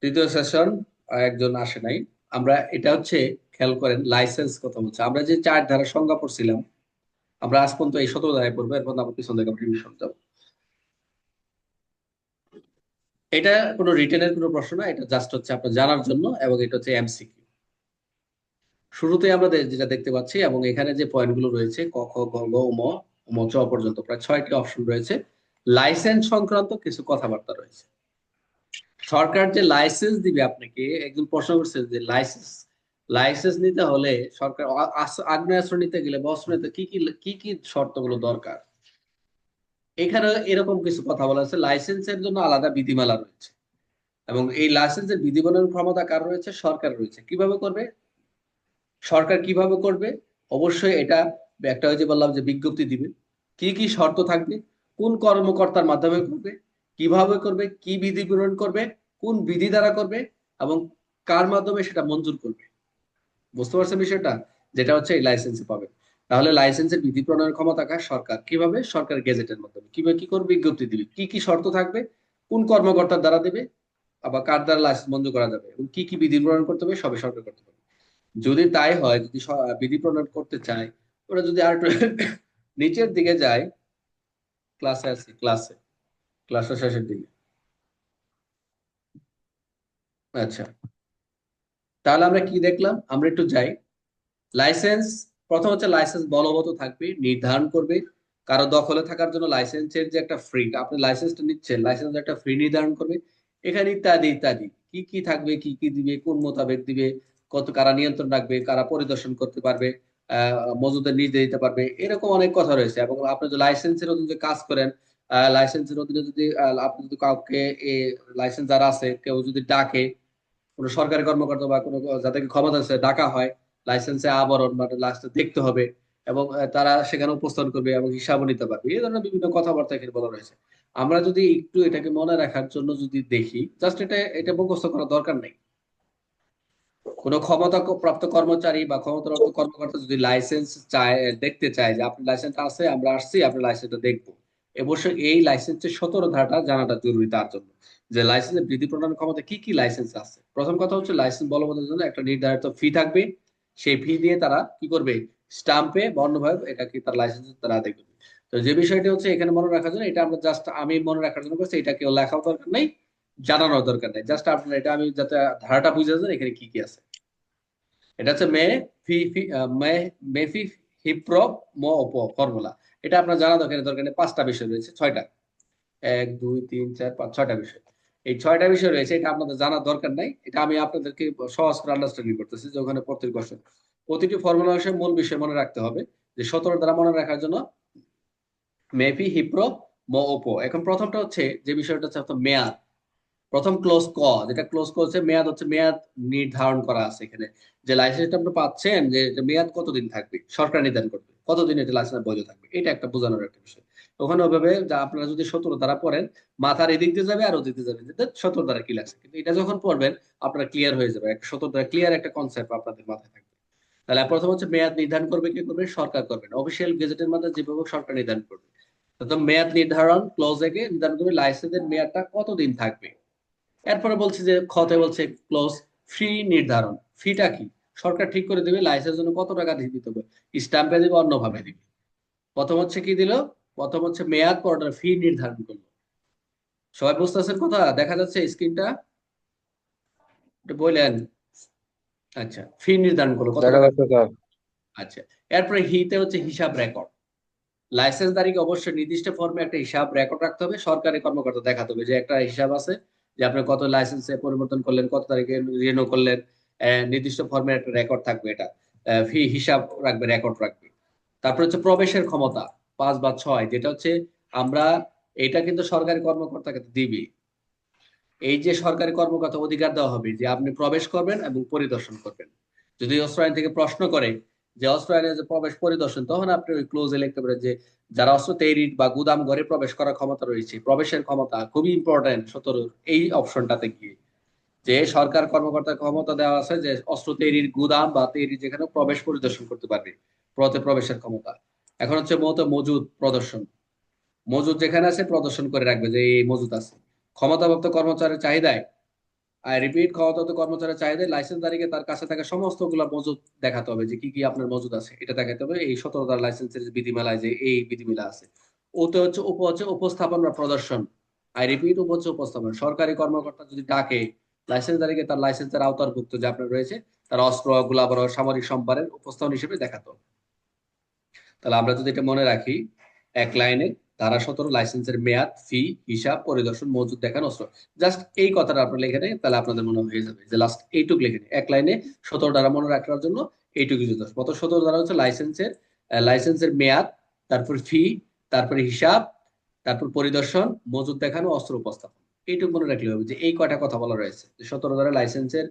তৃতীয় সেশন একজন আসে নাই। আমরা এটা হচ্ছে খেয়াল করেন, লাইসেন্স কথা বলছে। আমরা যে চার ধারা সংজ্ঞা পড়ছিলাম, আমরা আজ পর্যন্ত এই 17 ধারায় পড়বো, এরপর আমরা পিছন থেকে রিভিশন যাবো। এটা কোনো রিটেনের কোনো প্রশ্ন না, এটা জাস্ট হচ্ছে আপনার জানার জন্য, এবং এটা হচ্ছে এমসিকিউ। শুরুতে আমরা যেটা দেখতে পাচ্ছি, এবং এখানে যে পয়েন্টগুলো রয়েছে ক খ গ ঘ ম চ পর্যন্ত প্রায় 6টি অপশন রয়েছে। লাইসেন্স সংক্রান্ত কিছু কথাবার্তা রয়েছে। সরকার যে লাইসেন্স দিবে আপনাকে, একজন প্রশ্ন করছে যে লাইসেন্স লাইসেন্স নিতে হলে সরকার আগ্নেয়াস্ত্র নিতে গেলে বা অস্ত্র নিতে কি কি কি কি শর্তগুলো দরকার। এখানে এরকম কিছু কথা বলা আছে, লাইসেন্সের জন্য আলাদা বিধিমালা রয়েছে, এবং এই লাইসেন্সের বিধিমালার ক্ষমতা কার রয়েছে? সরকার রয়েছে। কিভাবে করবে সরকার? কিভাবে করবে? অবশ্যই এটা একটা ওই যে বললাম যে বিজ্ঞপ্তি দিবে, কি কি শর্ত থাকবে, কোন কর্মকর্তার মাধ্যমে করবে, কিভাবে করবে, কি বিধি প্রণয়ন করবে, কোন বিধি দ্বারা করবে, এবং কার মাধ্যমে সেটা মঞ্জুর করবে। বুঝতে পারছেন বিষয়টা? যেটা হচ্ছে এই লাইসেন্সে পাবে। তাহলে লাইসেন্সের বিধি প্রণয়নের ক্ষমতা কার? সরকার। কিভাবে? সরকার গেজেটের মাধ্যমে। কিভাবে কি করবে? বিজ্ঞপ্তি দিবে, কি কি শর্ত থাকবে, কোন কর্মকর্তার দ্বারা দেবে, আবার কার দ্বারা লাইসেন্স মঞ্জুর করা যাবে, এবং কি কি বিধি প্রণয়ন করতে হবে, সবই সরকার করতে পারবে। যদি তাই হয়, যদি বিধি প্রণয়ন করতে চায়, ওরা যদি আর একটু নিচের দিকে যায়, ক্লাসে আছি, ক্লাসের শেষের দিকে। আচ্ছা, তাহলে আমরা কি দেখলাম? আমরা একটু যাই। লাইসেন্স, প্রথম হচ্ছে লাইসেন্স বলবৎ থাকবে, নির্ধারণ করবে কারো দখলে থাকার জন্য লাইসেন্সের যে একটা ফ্রি, আপনি লাইসেন্সটা নিচ্ছেন, লাইসেন্সের একটা ফ্রি নির্ধারণ করবে। এখানে ইত্যাদি ইত্যাদি কি কি থাকবে, কি কি দিবে, কোন মোতাবেক দিবে, কত কারা নিয়ন্ত্রণ রাখবে, কারা পরিদর্শন করতে পারবে, মজুদের নির্দেশ দিতে পারবে, এরকম অনেক কথা রয়েছে। এবং আপনি যদি লাইসেন্সের অধীনে যদি কাজ করেন, লাইসেন্সের অধীনে যদি আপনি যদি কাউকে লাইসেন্স যারা আছে কেউ যদি ডাকে, কোনো সরকারি কর্মকর্তা বা কোনো যাদেরকে ক্ষমতা আছে ডাকা হয়, লাইসেন্সে আবরণ মানে লাইসেন্স দেখতে হবে, এবং তারা সেখানে উপস্থাপন করবে এবং হিসাবও নিতে পারবে। এই ধরনের বিভিন্ন কথাবার্তা এখানে বলা রয়েছে। আমরা যদি একটু এটাকে মনে রাখার জন্য যদি দেখি, জাস্ট এটা এটা মুখস্থ করার দরকার নেই। কোনো ক্ষমতা প্রাপ্ত কর্মচারী বা ক্ষমতাপ্রাপ্ত কর্মকর্তা যদি লাইসেন্স চায়, দেখতে চায় যে আপনার লাইসেন্স আছে, আমরা আসছি আপনার লাইসেন্সটা দেখবো, অবশ্যই এই লাইসেন্সের 17 ধারাটা জানাটা জরুরি তার জন্য, যে লাইসেন্সের বিধি প্রণয়ন ক্ষমতা কি কি লাইসেন্স আছে। প্রথম কথা হচ্ছে লাইসেন্স বলবৎের জন্য একটা নির্ধারিত ফি থাকবে। সেই ফি দিয়ে তারা কি করবে? স্টাম্পে বর্ণভাবে এটা কি তার লাইসেন্স তারা দেখবে। তো যে বিষয়টি হচ্ছে এখানে মনে রাখার জন্য, এটা আমরা জাস্ট আমি মনে রাখার জন্য করছি, এটা কেউ লেখাও দরকার নেই, জানানোর দরকার নেই, জাস্ট আপনার এটা আমি যাতে ধারাটা বুঝে যান এখানে কি কি আছে। এটা হচ্ছে মে ফি ফি মে মেফি হিপ্র ম অপ ফর্মুলা। এটা আপনার জানা দরকার নেই, 5টা বিষয় রয়েছে, 6টা, 1 2 3 4 5 6টা বিষয়। এই 6টা বিষয় রয়েছে, এটা আপনাদের জানার দরকার নাই, এটা আমি আপনাদেরকে সহজ করে আন্ডারস্ট্যান্ডিং করতেছি, যে ওখানে প্রত্যেক কোশ্চেন প্রতিটি ফর্মুলা বিষয়ে মূল বিষয় মনে রাখতে হবে। যে 17 দ্বারা মনে রাখার জন্য মেফি হিপ্রো ম ওপো। এখন প্রথমটা হচ্ছে যে বিষয়টা হচ্ছে আপনার মেয়াদ। প্রথম ক্লোজ ক, যেটা ক্লোজ ক হচ্ছে মেয়াদ, হচ্ছে মেয়াদ নির্ধারণ করা আছে এখানে, যে লাইসেন্সটা আপনি পাচ্ছেন, যে এটা মেয়াদ কতদিন থাকবে সরকার নির্ধারণ করবে, কতদিন এটা লাইসেন্স বৈধ থাকবে, এটা একটা বোঝানোর একটা বিষয়। ওখানে ওইভাবে যা আপনারা যদি 17 দ্বারা পড়েন, মাথার এদিক দিয়ে যাবে আর ওদিক দিয়ে যাবে, যে 17 দ্বারা কি লাগছে, কিন্তু এটা যখন পড়বেন আপনারা ক্লিয়ার হয়ে যাবে, একটা 17 দ্বারা ক্লিয়ার একটা কনসেপ্ট আপনাদের মাথায় থাকবে। তাহলে প্রথম হচ্ছে মেয়াদ নির্ধারণ করবে, কি করবে? সরকার করবে, অফিসিয়াল গেজেটের মাধ্যমে যেভাবে সরকার নির্ধারণ করবে। তো মেয়াদ নির্ধারণ ক্লোজ এগে নির্ধারণ করবে লাইসেন্সের মেয়াদটা কতদিন থাকবে। এরপরে বলছে যে খতে বলছে ক্লোজ ফি নির্ধারণ। ফিটা কি? সরকার ঠিক করে দিবে লাইসেন্সের জন্য কত টাকা দিতে হবে, স্ট্যাম্পে দিবে, অন্যভাবে দিবে। প্রথম হচ্ছে কি দিল? প্রথম হচ্ছে মেয়াদ, পরটা ফি নির্ধারণ করলো। সবাই বুঝতেছেন কথা? দেখা যাচ্ছে স্ক্রিনটা? এটা বললেন। আচ্ছা, ফি নির্ধারণ করলো কত দেখা টাকা। যাচ্ছে স্যার। আচ্ছা, এরপরে হিতে হচ্ছে হিসাব রেকর্ড। লাইসেন্সদারিকে অবশ্যই নির্দিষ্ট ফর্মে একটা হিসাব রেকর্ড রাখতে হবে, সরকারি কর্মকর্তা দেখাতে হবে যে একটা হিসাব আছে, যে আপনি কত লাইসেন্সে পরিবর্তন করলেন, কত তারিখে রিনিউ করলেন। নির্দিষ্ট ফর্মের একটা রেকর্ড থাকবে, এটা ফি হিসাব রাখবে, রেকর্ড রাখবে। তারপর হচ্ছে প্রবেশের ক্ষমতা 5 বা 6, যেটা হচ্ছে আমরা, এটা কিন্তু সরকারি কর্মকর্তাকে দিবি। এই যে সরকারি কর্মকর্তা অধিকার দেওয়া হবে যে আপনি প্রবেশ করবেন এবং পরিদর্শন করবেন। যদি অস্ত্র আইন থেকে প্রশ্ন করে যে অস্ত্র আইনে যে প্রবেশ পরিদর্শন, তখন আপনি ওই ক্লোজে লিখতে পারেন যে যারা অস্ত্র তৈরি বা গুদাম ঘরে প্রবেশ করার ক্ষমতা রয়েছে, প্রবেশের ক্ষমতা খুবই ইম্পর্টেন্ট 17 এই অপশনটাতে গিয়ে, যে সরকার কর্মকর্তার ক্ষমতা দেওয়া আছে যে অস্ত্র তৈরির গুদাম বা তৈরি যেখানে প্রবেশ পরিদর্শন করতে পারবে, প্রবেশের ক্ষমতা। এখন হচ্ছে মজুদ প্রদর্শন, মজুদ যেখানে আছে প্রদর্শন করে রাখবে যে এই মজুদ আছে। ক্ষমতাপ্রাপ্ত কর্মচারীর চাহিদায় আই রিপিট, ক্ষমতাগত কর্মচারীর চাহিদা লাইসেন্সধারীকে তার কাছে থাকা সমস্ত গুলা মজুদ দেখাতে হবে, যে কি কি আপনার মজুদ আছে এটা দেখাতে হবে। এই 17 ধারা লাইসেন্সের যে বিধিমালায় যে এই বিধিমালা আছে, ওতে হচ্ছে উপস্থাপন বা প্রদর্শন। আই রিপিট, হচ্ছে উপস্থাপন। সরকারি কর্মকর্তা যদি ডাকে লাইসেন্সধারীকে তার লাইসেন্সের আওতাভুক্ত যে আপনার রয়েছে তার অস্ত্র, গোলাবারুদ, সামরিক সম্পারের উপস্থাপন হিসেবে দেখাতে হবে। তাহলে আমরা যদি এটা মনে রাখি, এক লাইনে ধারা 17 লাইসেন্সের মেয়াদ, ফি, হিসাব, পরিদর্শন, মজুদ দেখানো, অস্ত্র। জাস্ট এই কথাটা আপনার লিখে নেই, তাহলে আপনাদের মনে হয়ে যাবে যে লাস্ট এইটুক লিখে নেই। এক লাইনে 17 ধারা মনে রাখার জন্য এইটুকু যথেষ্ট। কত 17 ধারা হচ্ছে লাইসেন্সের মেয়াদ, তারপর ফি, তারপরে হিসাব, তারপর পরিদর্শন, মজুদ দেখানো, অস্ত্র উপস্থাপন। এইটুকু মনে রাখলে হবে যে এই কয়টা কথা বলা রয়েছে, যে 17 ধারা লাইসেন্সের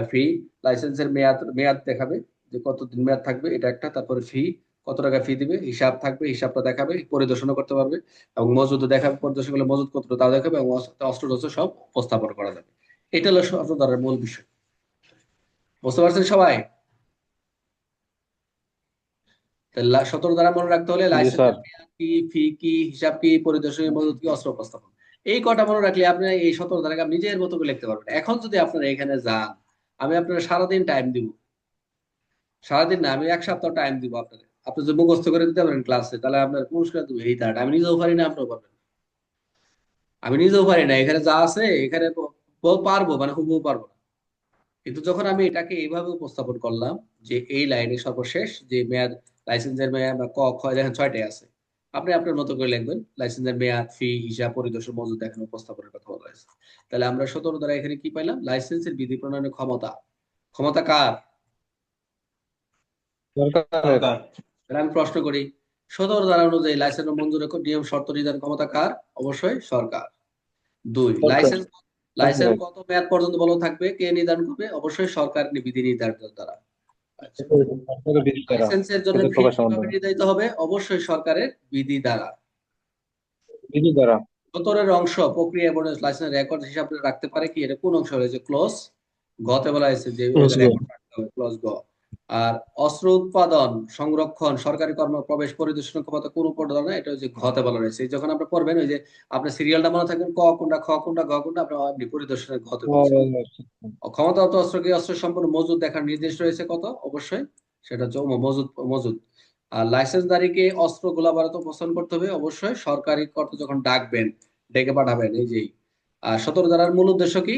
ফি, লাইসেন্সের মেয়াদ মেয়াদ দেখাবে যে কতদিন মেয়াদ থাকবে, এটা একটা। তারপরে ফি, কত টাকা ফি দিবে, হিসাব থাকবে, হিসাবটা দেখাবে, পরিদর্শনও করতে পারবে, এবং মজুদও দেখাবে, পরিদর্শন করলে মজুদ কত তাও দেখাবে, এবং অস্ত্র টস্ত্র সব উপস্থাপন করা যাবে। এটা হলো স্বতন্ত্রের মূল বিষয়। বুঝতে পারছেন সবাই? 17 ধারা মনে রাখতে হলে জি স্যার। লাইসেন্সের মেয়াদ কি, ফি কি, হিসাব কি, পরিদর্শন, মজুদ কি, অস্ত্র উপস্থাপন। এই কটা মনে রাখলে আপনি এই 17 ধারাকে আপনি নিজের মতো করে লিখতে পারবেন। এখন যদি আপনারা এখানে যান, আমি আপনার সারাদিন টাইম দিব, সারাদিন না, আমি 1 সপ্তাহ টাইম দিব আপনাদের। আপনি যদি মুখস্থ করে দিতে পারেন ক্লাসে, তাহলে আপনার পুরস্কার দেবো এই তার। আমি নিজেও পারি না, আপনিও পারবেন। আমি নিজেও পারি না, এখানে যা আছে এখানে পারবো, মানে হুবহু পারবো না। কিন্তু যখন আমি এটাকে এইভাবে উপস্থাপন করলাম, যে এই লাইনে সর্বশেষ যে মেয়াদ, লাইসেন্সের মেয়াদ বা ক খ দেখেন 6টাই আছে, আপনি আপনার মতো করে লিখবেন লাইসেন্সের মেয়াদ, ফি, হিসাব, পরিদর্শন, মজুদ দেখানো, উপস্থাপনের কথা বলা হয়েছে। তাহলে আমরা 17 দ্বারা এখানে কি পাইলাম? লাইসেন্সের বিধি প্রণয়নের ক্ষমতা। ক্ষমতা কার? সরকারের। সরকার। তাহলে আমি প্রশ্ন করি, 17 ধারা অনুযায়ী লাইসেন্স মঞ্জুরের নিয়ম শর্ত নির্ধারণ ক্ষমতা কার? অবশ্যই সরকার। দুই, সরকার। লাইসেন্স লাইসেন্স কত মেয়াদ পর্যন্ত বন্ধ থাকবে কে নির্ধারণ করবে? অবশ্যই সরকার বিধি নির্ধারণ দ্বারা। আচ্ছা, সরকারের বিধি দ্বারা লাইসেন্সের জন্য এতে ফি প্রকাশের কিভাবে মাধ্যমে। নির্ধারিত হবে? অবশ্যই সরকারের বিধি দ্বারা। বিধি দ্বারা। সতরের অংশ প্রক্রিয়া এবং লাইসেন্স রেকর্ড হিসাবে রাখতে পারে কি? এটা কোন অংশ হয়েছে? ক্লোজ গতে বলা হয়েছে যে রেকর্ড রাখতে হবে, ক্লোজ গ। আর অস্ত্র উৎপাদন, সংরক্ষণ, সরকারি কর্ম প্রবেশ, পরিদর্শন ক্ষমতা কোন উপদান? এটা হচ্ছে ঘতে বলা রয়েছে। যখন আপনি পড়বেন, ওই যে আপনার সিরিয়ালটা মনে থাকবেন, ক কোনটা, খ কোনটা, গ কোনটা, আপনি পরিদর্শনের ঘতে বলছেন। ক্ষমতাগত অস্ত্র কি? অস্ত্র সম্পূর্ণ মজুদ দেখার নির্দেশ রয়েছে কত? অবশ্যই সেটা হচ্ছে মজুদ মজুদ। আর লাইসেন্সধারীকে অস্ত্র, গোলাবারুদ উপস্থাপন করতে হবে, অবশ্যই সরকারি কর্তা যখন ডাকবেন, ডেকে পাঠাবেন। এই যে 17 ধারার মূল উদ্দেশ্য কি?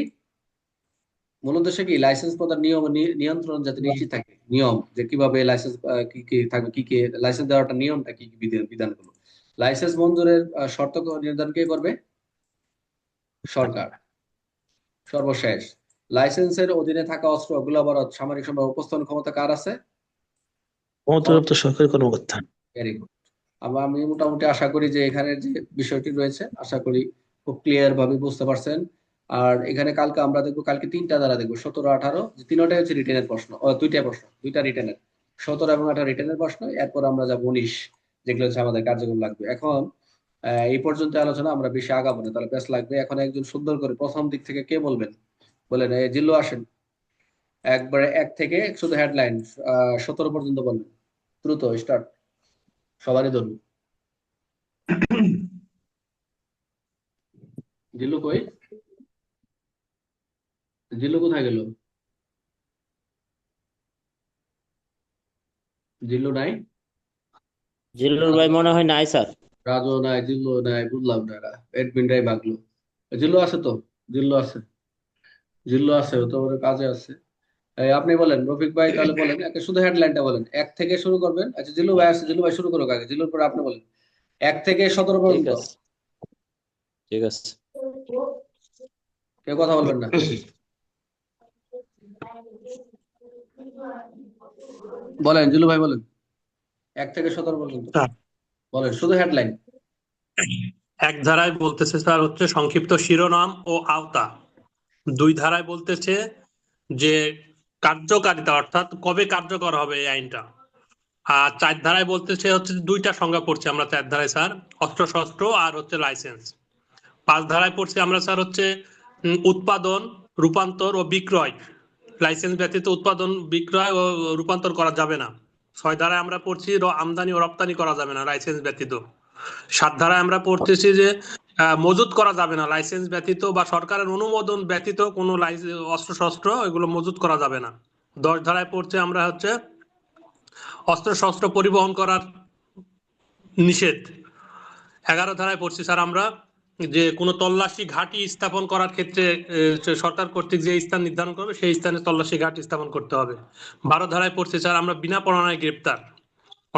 মূল উদ্দেশ্য কি? লাইসেন্স প্রদান নিয়ম নিয়ন্ত্রণ যাতে নিশ্চিত থাকে, নিয়ম যে কিভাবে লাইসেন্স কি কি থাকবে, কি কি লাইসেন্স দেওয়াটা নিয়মটা কি কি বিধানগুলো। লাইসেন্স মঞ্জুরের শর্ত নির্ধারণ কে করবে? সরকার। সর্বশেষ, লাইসেন্সের অধীনে থাকা অস্ত্র, গোলাবারুদ, সামরিক সম্পদ উপস্থাপন ক্ষমতা কার আছে? ক্ষমতাপ্রাপ্ত সরকারি কর্মকর্তা। Very good. আমি মোটামুটি আশা করি যে এখানে যে বিষয়টি রয়েছে, আশা করি খুব ক্লিয়ার ভাবে বুঝতে পারছেন। আর এখানে কালকে আমরা দেখবো, কালকে 3টা দ্বারা দেখবো, 17, 18, যে 3টাই হচ্ছে রিটেনের প্রশ্ন, দুইটা প্রশ্ন, দুইটা রিটেনের, 17 এবং 18 রিটেনের প্রশ্ন। এরপর আমরা যাবো 19, যেগুলো হচ্ছে আমাদের কার্যক্রম লাগবে। এখন এই পর্যন্ত আলোচনা, আমরা বেশি আগাবো না, তাহলে বেশ লাগবে। এখন একজন সুন্দর করে প্রথম দিক থেকে কে বলবেন? বলেন, জিল্লু আসেন। একবারে এক থেকে শুধু হেডলাইন 17 পর্যন্ত বলবেন, দ্রুত স্টার্ট, সবারই ধরুন। জিল্লু কই? জিল্লু কোথায় গেল? জিল্লু নাই? জিল্লুর ভাই মনে হয় নাই স্যার। রাজু নাই, জিল্লু নাই, বুঝলাম না, এরা এডমিনরাই ভাগলো। জিল্লু আছে তো? জিল্লু আছে, জিল্লু আছে, ও তো ওর কাজে আছে। এই আপনি বলেন রফিক ভাই, তাহলে বলেন, শুধু হেডলাইনটা বলেন, এক থেকে শুরু করবেন। আচ্ছা, জিল্লু ভাই আছে, জিল্লু ভাই শুরু করুক আগে, জিল্লুর পরে আপনি বলেন, 1 থেকে 17 ঠিক পর্যন্ত। আছে, ঠিক আছে। কেউ কথা বলবেন না? বলেন জিল্লু ভাই, বলেন 1 থেকে 17 পর্যন্ত বলেন, শুধু হেডলাইন। এক ধারায় বলতেছে স্যার হচ্ছে সংক্ষিপ্ত শিরোনাম ও আওতা। 2 ধারায় বলতেছে যে কার্যকারিতা, অর্থাৎ কবে কার্যকর হবে এই আইনটা। আর 4 ধারায় বলতেছে হচ্ছে 2টা সংজ্ঞা পড়ছি আমরা 4 ধারায় স্যার, অস্ত্র শস্ত্র আর হচ্ছে লাইসেন্স। 5 ধারায় পড়ছি আমরা স্যার হচ্ছে উৎপাদন, রূপান্তর ও বিক্রয়। লাইসেন্স ব্যতীত উৎপাদন, বিক্রয় ও রূপান্তর করা যাবে না। 6 ধারায় আমরা পড়ছি আমদানি ও রপ্তানি করা যাবে না লাইসেন্স ব্যতীত। 7 ধারায় আমরা পড়তেছি যে মজুত করা যাবে না, লাইসেন্স ব্যতীত বা সরকারের অনুমোদন ব্যতীত কোনো অস্ত্রশস্ত্র এগুলো মজুত করা যাবে না। 10 ধারায় পড়ছে আমরা হচ্ছে অস্ত্রশস্ত্র পরিবহন করার নিষেধ। 11 ধারায় পড়ছি স্যার আমরা যে কোনো তল্লাশি ঘাঁটি স্থাপন করার ক্ষেত্রে সরকার কর্তৃক যে স্থান নির্ধারণ করবে সেই স্থানে তল্লাশি ঘাঁটি স্থাপন করতে হবে। 12 ধারায় পড়ছি স্যার আমরা বিনা পরোয়ানায় গ্রেপ্তার,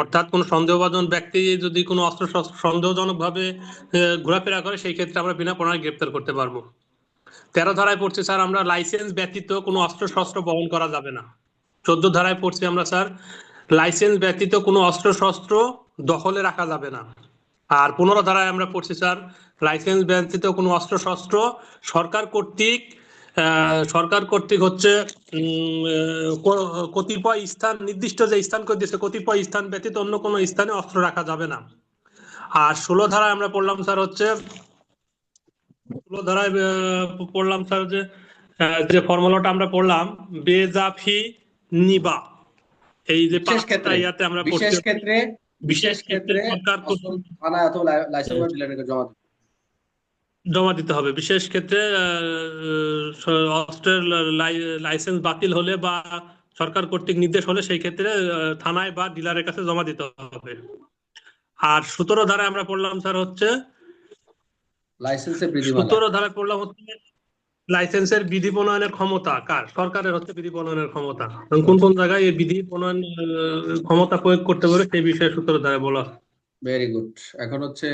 অর্থাৎ কোনো সন্দেহভাজন ব্যক্তি যদি কোনো অস্ত্র সন্দেহজনক ভাবে ঘোরাফেরা করে সেই ক্ষেত্রে আমরা বিনা পরোয়ানায় গ্রেপ্তার করতে পারবো। 13 ধারায় পড়ছি স্যার আমরা লাইসেন্স ব্যতীত কোনো অস্ত্র শস্ত্র বহন করা যাবে না। 14 ধারায় পড়ছি আমরা স্যার লাইসেন্স ব্যতীত কোনো অস্ত্র শস্ত্র দখলে রাখা যাবে না। আর 15 ধারায় আমরা পড়ছি স্যার লাইসেন্স ব্যতীত কোনো অস্ত্র শস্ত্র সরকার কর্তৃক হচ্ছে কতিপয় স্থান, নির্দিষ্ট যে স্থান করে দিয়েছে কতিপয় স্থান ব্যতীত অন্য কোনো স্থানে অস্ত্র রাখা যাবে না। আর 16 ধারায় আমরা পড়লাম স্যার হচ্ছে 16 ধারায় পড়লাম স্যার যে ফর্মুলাটা আমরা পড়লাম বেজাফি নিবা, এই যে বিশেষ ক্ষেত্রে ইয়াতে আমরা বিশেষ ক্ষেত্রে সরকার থানায় অথবা লাইসেন্স ডিলারকে জমা দিতে হবে। বিশেষ ক্ষেত্রে অস্ত্রের লাইসেন্স বাতিল হলে বা সরকার কর্তৃক নির্দেশ হলে সেই ক্ষেত্রে থানায় বা ডিলারের কাছে জমা দিতে হবে। আর 17 ধারায় আমরা পড়লাম স্যার হচ্ছে লাইসেন্সের বিধিমালা। 17 ধারায় পড়লাম হচ্ছে লাইসেন্সের বিধি প্রণয়নের ক্ষমতা কার? সরকারের হচ্ছে বিধি প্রণয়নের ক্ষমতা। কোন কোন জায়গায় এই বিধি প্রণয়ন ক্ষমতা প্রয়োগ করতে পারে সেই বিষয়ে 17 ধারায় বলা। Very good. এখন হচ্ছে